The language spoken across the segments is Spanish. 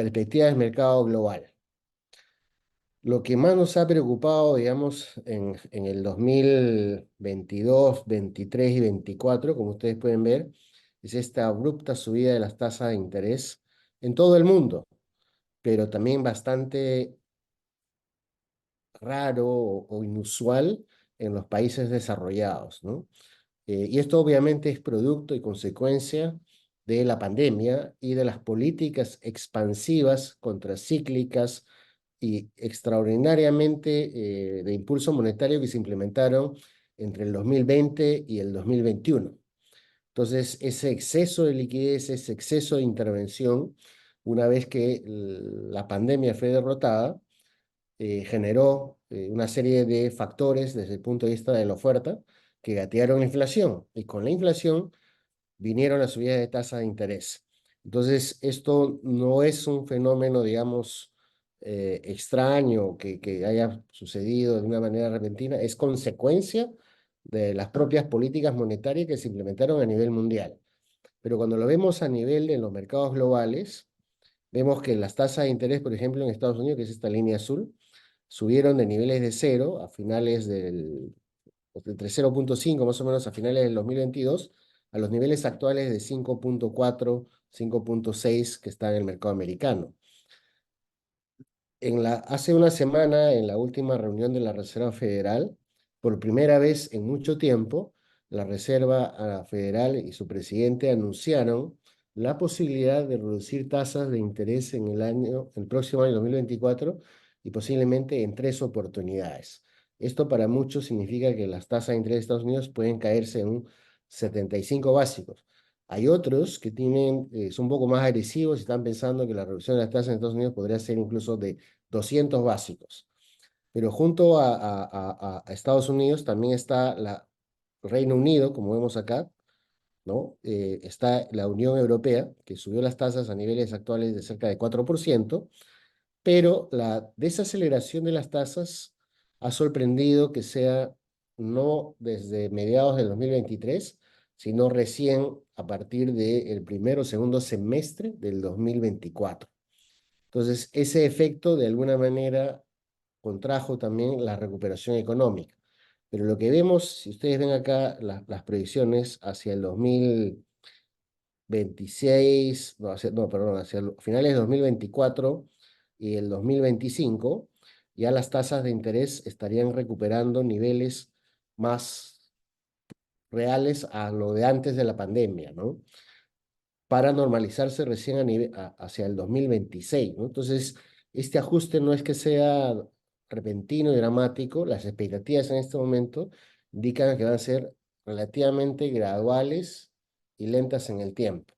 perspectiva del mercado global. Lo que más nos ha preocupado, digamos, en el 2022, 23 y 24, como ustedes pueden ver, es esta abrupta subida de las tasas de interés en todo el mundo, pero también bastante raro o inusual en los países desarrollados, ¿no? Y esto obviamente es producto y consecuencia de la pandemia y de las políticas expansivas, contracíclicas y extraordinariamente de impulso monetario que se implementaron entre el 2020 y el 2021. Entonces, ese exceso de liquidez, ese exceso de intervención, una vez que la pandemia fue derrotada, generó una serie de factores desde el punto de vista de la oferta que gatearon la inflación. Y con la inflación vinieron las subidas de tasa de interés. Entonces, esto no es un fenómeno, digamos, extraño que haya sucedido de una manera repentina, es consecuencia de las propias políticas monetarias que se implementaron a nivel mundial. Pero cuando lo vemos a nivel de los mercados globales, vemos que las tasas de interés, por ejemplo, en Estados Unidos, que es esta línea azul, subieron de niveles de cero a finales entre 0,5 más o menos a finales del 2022 a los niveles actuales de 5,4, 5,6 que está en el mercado americano. Hace una semana, en la última reunión de la Reserva Federal, por primera vez en mucho tiempo, la Reserva Federal y su presidente anunciaron la posibilidad de reducir tasas de interés en el próximo año 2024 y posiblemente en 3 oportunidades. Esto para muchos significa que las tasas de interés de Estados Unidos pueden caerse en un 75 básicos. Hay otros que son un poco más agresivos y están pensando que la reducción de las tasas en Estados Unidos podría ser incluso de 200 básicos. Pero junto a Estados Unidos también está Reino Unido, como vemos acá, ¿no? Está la Unión Europea, que subió las tasas a niveles actuales de cerca de 4%, pero la desaceleración de las tasas ha sorprendido que sea no desde mediados del 2023, sino recién a partir del primero o segundo semestre del 2024. Entonces, ese efecto de alguna manera contrajo también la recuperación económica. Pero lo que vemos, si ustedes ven acá las predicciones hacia el 2026, no, perdón, hacia finales de 2024 y el 2025, ya las tasas de interés estarían recuperando niveles más reales a lo de antes de la pandemia, ¿no? Para normalizarse recién hacia el 2026, ¿no? Entonces, este ajuste no es que sea repentino y dramático, las expectativas en este momento indican que van a ser relativamente graduales y lentas en el tiempo.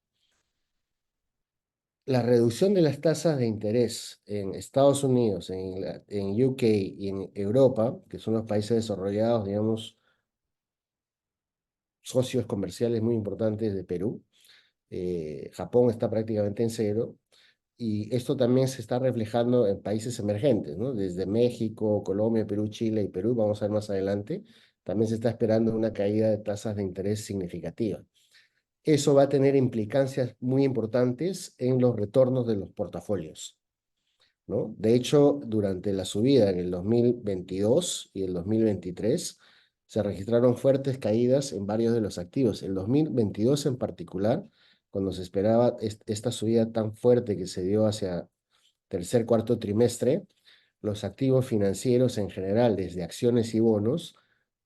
La reducción de las tasas de interés en Estados Unidos, en UK y en Europa, que son los países desarrollados, digamos, socios comerciales muy importantes de Perú, Japón está prácticamente en cero, y esto también se está reflejando en países emergentes, ¿no? Desde México, Colombia, Perú, Chile y Perú, vamos a ver más adelante, también se está esperando una caída de tasas de interés significativa. Eso va a tener implicancias muy importantes en los retornos de los portafolios, ¿no? De hecho, durante la subida en el 2022 y el 2023, se registraron fuertes caídas en varios de los activos. El 2022 en particular, cuando se esperaba esta subida tan fuerte que se dio hacia tercer, cuarto trimestre, los activos financieros en general, desde acciones y bonos,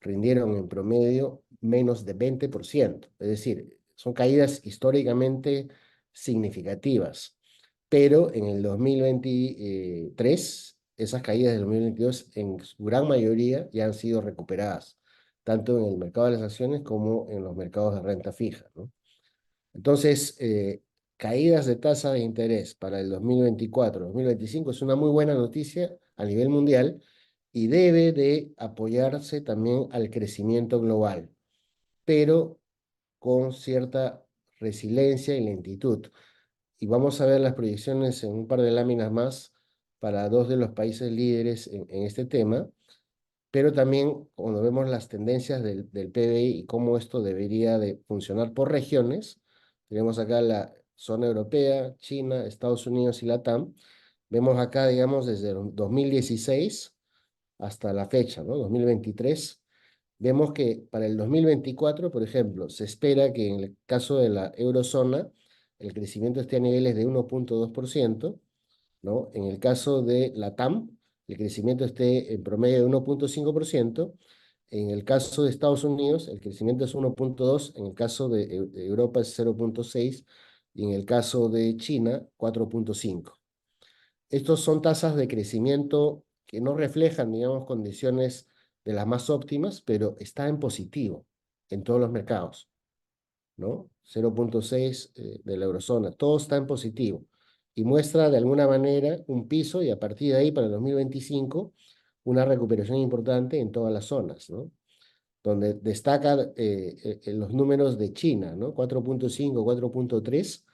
rindieron en promedio menos de 20%. Es decir, son caídas históricamente significativas. Pero en el 2023, esas caídas del 2022 en su gran mayoría ya han sido recuperadas, tanto en el mercado de las acciones como en los mercados de renta fija, ¿no? Entonces, caídas de tasa de interés para el 2024-2025 es una muy buena noticia a nivel mundial y debe de apoyarse también al crecimiento global, pero con cierta resiliencia y lentitud. Y vamos a ver las proyecciones en un par de láminas más para dos de los países líderes en este tema, pero también cuando vemos las tendencias del PBI y cómo esto debería de funcionar por regiones, tenemos acá zona europea, China, Estados Unidos y Latam, vemos acá, digamos, desde el 2016 hasta la fecha, ¿no? 2023, vemos que para el 2024, por ejemplo, se espera que en el caso de la eurozona, el crecimiento esté a niveles de 1,2%, ¿no? En el caso de Latam, el crecimiento esté en promedio de 1,5%. En el caso de Estados Unidos, el crecimiento es 1,2%. En el caso de Europa es 0,6%. Y en el caso de China, 4,5%. Estos son tasas de crecimiento que no reflejan, digamos, condiciones de las más óptimas, pero está en positivo en todos los mercados, ¿no? 0,6 de la eurozona, todo está en positivo y muestra de alguna manera un piso y a partir de ahí para el 2025 una recuperación importante en todas las zonas, ¿no? Donde destaca los números de China, ¿no? 4,5, 4,3,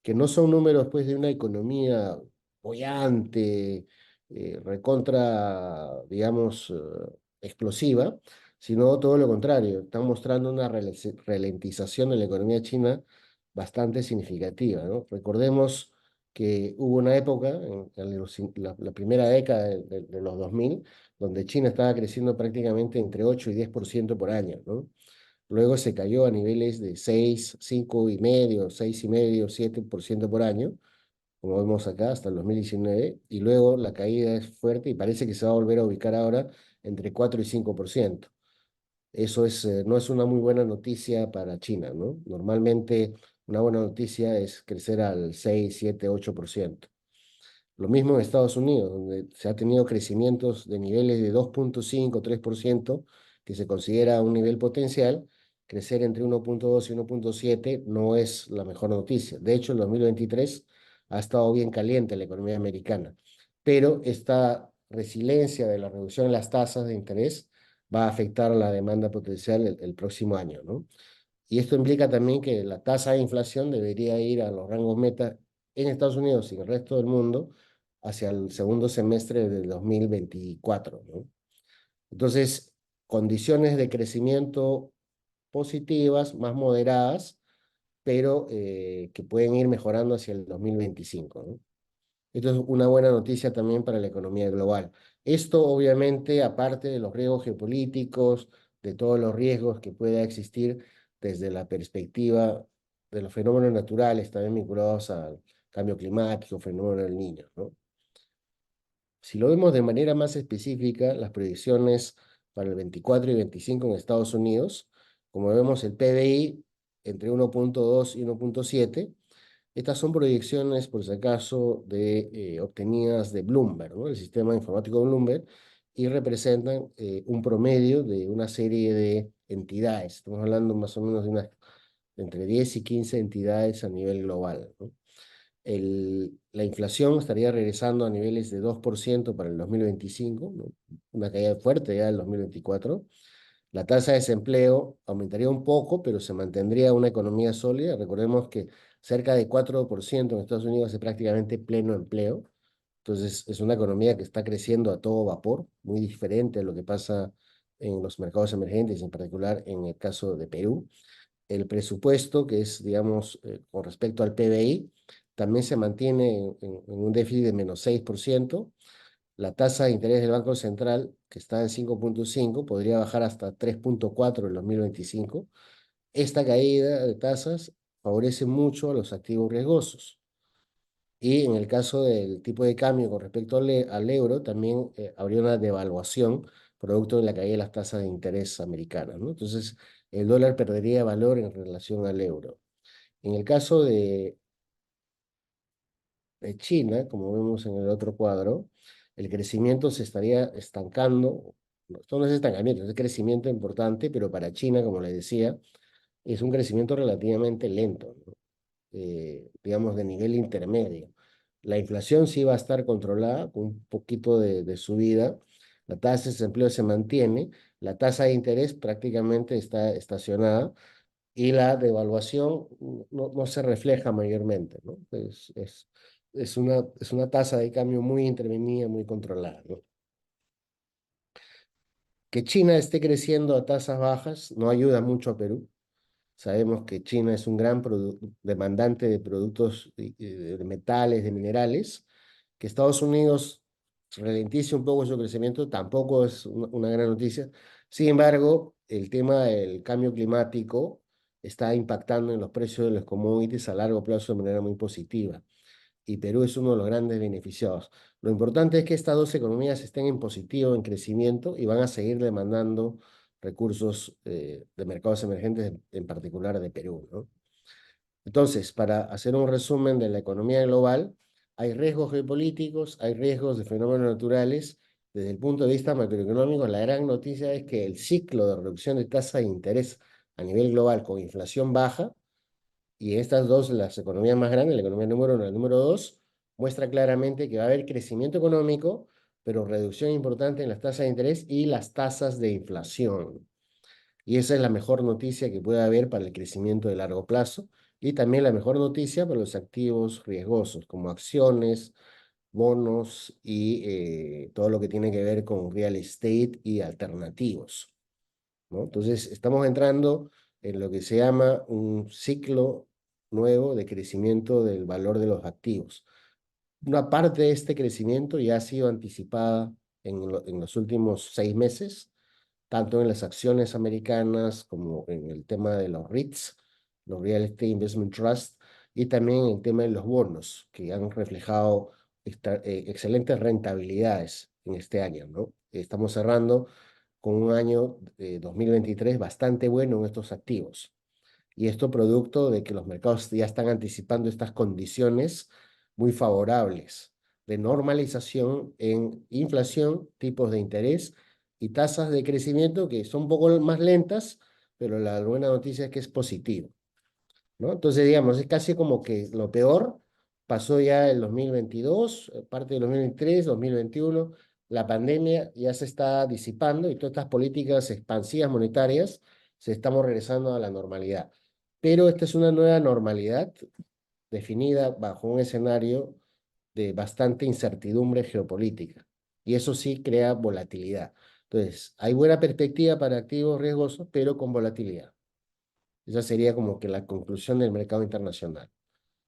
que no son números pues de una economía bollante, recontra, digamos, explosiva, sino todo lo contrario. Están mostrando una ralentización de la economía china bastante significativa, ¿no? Recordemos que hubo una época, la primera década de los 2000, donde China estaba creciendo prácticamente entre 8 y 10% por año, ¿no? Luego se cayó a niveles de 6, 5,5, 6,5, 7% por año, como vemos acá, hasta el 2019, y luego la caída es fuerte y parece que se va a volver a ubicar ahora entre 4 y 5%. Eso no es una muy buena noticia para China, ¿no? Normalmente una buena noticia es crecer al 6, 7, 8%. Lo mismo en Estados Unidos, donde se ha tenido crecimientos de niveles de 2,5, 3%, que se considera un nivel potencial. Crecer entre 1,2 y 1,7 no es la mejor noticia. De hecho, el 2023 ha estado bien caliente la economía americana, pero esta resiliencia de la reducción en las tasas de interés va a afectar la demanda potencial el próximo año, ¿no? Y esto implica también que la tasa de inflación debería ir a los rangos meta en Estados Unidos y en el resto del mundo hacia el segundo semestre del 2024, ¿no? Entonces, condiciones de crecimiento positivas, más moderadas, pero que pueden ir mejorando hacia el 2025, ¿no? Esto es una buena noticia también para la economía global. Esto, obviamente, aparte de los riesgos geopolíticos, de todos los riesgos que pueda existir desde la perspectiva de los fenómenos naturales, también vinculados al cambio climático, fenómeno del Niño, ¿no? Si lo vemos de manera más específica, las proyecciones para el 24 y 25 en Estados Unidos, como vemos el PBI entre 1,2 y 1,7. Estas son proyecciones, por si acaso, obtenidas de Bloomberg, ¿no? El sistema informático de Bloomberg, y representan un promedio de una serie de entidades. Estamos hablando más o menos de entre 10 y 15 entidades a nivel global, ¿no? La inflación estaría regresando a niveles de 2% para el 2025, ¿no? Una caída fuerte ya del 2024. La tasa de desempleo aumentaría un poco, pero se mantendría una economía sólida. Recordemos que cerca de 4% en Estados Unidos es prácticamente pleno empleo. Entonces, es una economía que está creciendo a todo vapor, muy diferente a lo que pasa en los mercados emergentes, en particular en el caso de Perú. El presupuesto, que es, digamos, con respecto al PBI, también se mantiene en un déficit de -6%. La tasa de interés del Banco Central, que está en 5,5, podría bajar hasta 3,4 en 2025. Esta caída de tasas favorece mucho a los activos riesgosos. Y en el caso del tipo de cambio con respecto al euro, también habría una devaluación producto de la caída de las tasas de interés americanas, ¿no? Entonces, el dólar perdería valor en relación al euro. En el caso de China, como vemos en el otro cuadro, el crecimiento se estaría estancando. No, esto no es estancamiento, es crecimiento importante, pero para China, como les decía, es un crecimiento relativamente lento, ¿no? Digamos, de nivel intermedio. La inflación sí va a estar controlada con un poquito de subida. La tasa de desempleo se mantiene. La tasa de interés prácticamente está estacionada y la devaluación no se refleja mayormente, ¿no? Es una tasa de cambio muy intervenida, muy controlada, ¿no? Que China esté creciendo a tasas bajas no ayuda mucho a Perú, Sabemos que China es un gran demandante de productos de metales, de minerales, que Estados Unidos ralentice un poco su crecimiento tampoco es una gran noticia. Sin embargo, el tema del cambio climático está impactando en los precios de los commodities a largo plazo de manera muy positiva y Perú es uno de los grandes beneficiados. Lo importante es que estas dos economías estén en positivo, en crecimiento y van a seguir demandando recursos de mercados emergentes, en particular de Perú, ¿no? Entonces, para hacer un resumen de la economía global, hay riesgos geopolíticos, hay riesgos de fenómenos naturales. Desde el punto de vista macroeconómico, la gran noticia es que el ciclo de reducción de tasa de interés a nivel global con inflación baja, y estas dos, las economías más grandes, la economía número uno y la número dos, muestra claramente que va a haber crecimiento económico, pero reducción importante en las tasas de interés y las tasas de inflación. Y esa es la mejor noticia que puede haber para el crecimiento de largo plazo y también la mejor noticia para los activos riesgosos, como acciones, bonos y todo lo que tiene que ver con real estate y alternativos, ¿no? Entonces, estamos entrando en lo que se llama un ciclo nuevo de crecimiento del valor de los activos. Una parte de este crecimiento ya ha sido anticipada en los últimos 6 meses, tanto en las acciones americanas como en el tema de los REITs, los Real Estate Investment Trust, y también en el tema de los bonos, que han reflejado excelentes rentabilidades en este año, ¿no? Estamos cerrando con un año 2023 bastante bueno en estos activos. Y esto producto de que los mercados ya están anticipando estas condiciones muy favorables de normalización en inflación, tipos de interés y tasas de crecimiento que son un poco más lentas, pero la buena noticia es que es positivo, ¿no? Entonces, digamos, es casi como que lo peor pasó ya el 2022, parte del 2023, 2021, la pandemia ya se está disipando y todas estas políticas expansivas monetarias estamos regresando a la normalidad. Pero esta es una nueva normalidad definida bajo un escenario de bastante incertidumbre geopolítica. Y eso sí crea volatilidad. Entonces, hay buena perspectiva para activos riesgosos, pero con volatilidad. Esa sería como que la conclusión del mercado internacional.